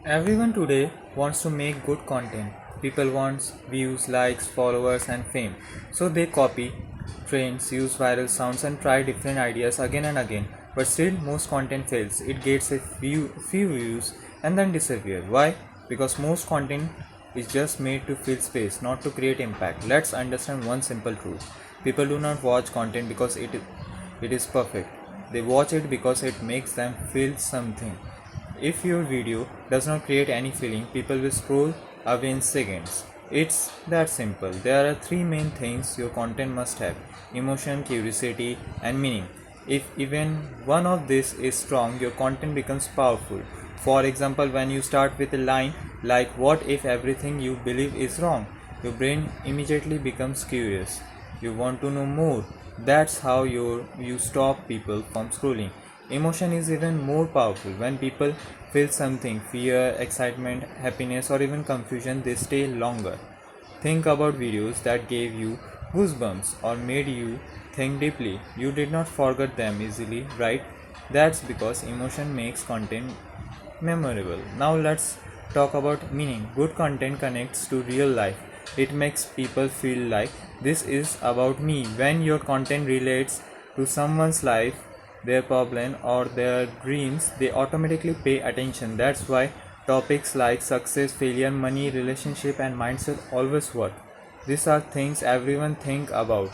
Everyone today wants to make good content. People want views, likes, followers, and fame. So they copy trends, use viral sounds, and try different ideas again and again. But still, most content fails. It gets a few views and then disappears. Why? Because most content is just made to fill space, not to create impact. Let's understand one simple truth. People do not watch content because it is perfect. They watch it because it makes them feel something. If your video does not create any feeling, people will scroll away in seconds. It's that simple. There are three main things your content must have: emotion, curiosity, and meaning. If even one of these is strong, your content becomes powerful. For example, when you start with a line like, "What if everything you believe is wrong?" your brain immediately becomes curious. You want to know more. That's how you stop people from scrolling. Emotion is even more powerful. When people feel something, fear, excitement, happiness, or even confusion, they stay longer. Think about videos that gave you goosebumps or made you think deeply. You did not forget them easily, right? That's because emotion makes content memorable. Now let's talk about meaning. Good content connects to real life. It makes people feel like this is about me. When your content relates to someone's life, their problem or their dreams, they automatically pay attention. That's why topics like success, failure, money, relationship, and mindset always work. These are things everyone think about.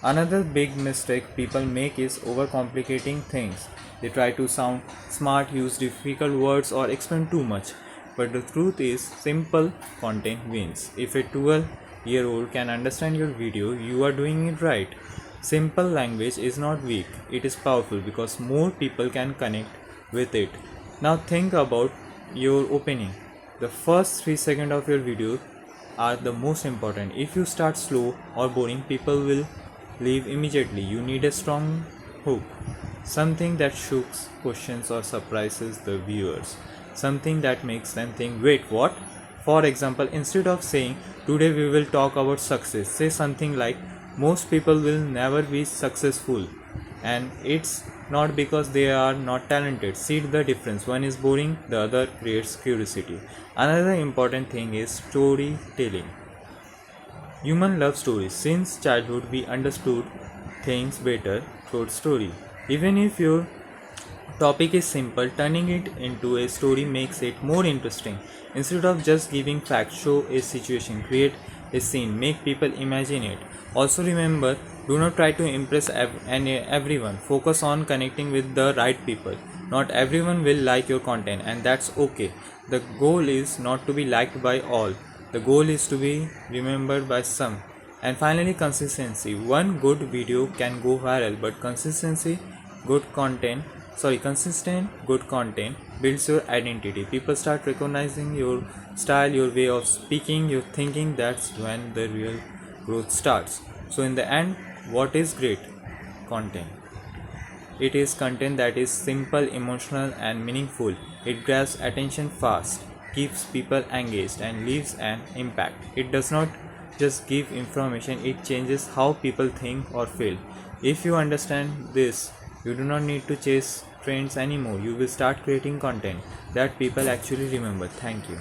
Another big mistake people make is overcomplicating things. They try to sound smart, use difficult words, or explain too much. But the truth is, simple content wins. If a 12-year-old can understand your video, you are doing it right. Simple language is not weak, it is powerful because more people can connect with it. Now think about your opening. The first 3 seconds of your video are the most important. If you start slow or boring, people will leave immediately. You need a strong hook, something that shooks, questions, or surprises the viewers, something that makes them think, wait, what? For example, instead of saying, "Today we will talk about success," say something like, "Most people will never be successful." And it's not because they are not talented. See the difference. One is boring, the other creates curiosity. Another important thing is storytelling. Human love stories. Since childhood, we understood things better through story. Even if your topic is simple, turning it into a story makes it more interesting. Instead of just giving facts, show a situation, create a scene, make people imagine it. Also remember, do not try to impress everyone. Focus on connecting with the right people. Not everyone will like your content, and that's okay. The goal is not to be liked by all. The goal is to be remembered by some. And finally, consistency. One good video can go viral, but consistent good content builds your identity. People start recognizing your style, your way of speaking, your thinking. That's when the real growth starts. So in the end, what is great content? It is content that is simple, emotional, and meaningful. It grabs attention fast, keeps people engaged, and leaves an impact. It does not just give information, it changes how people think or feel. If you understand this, you do not need to chase trends anymore. You will start creating content that people actually remember. Thank you.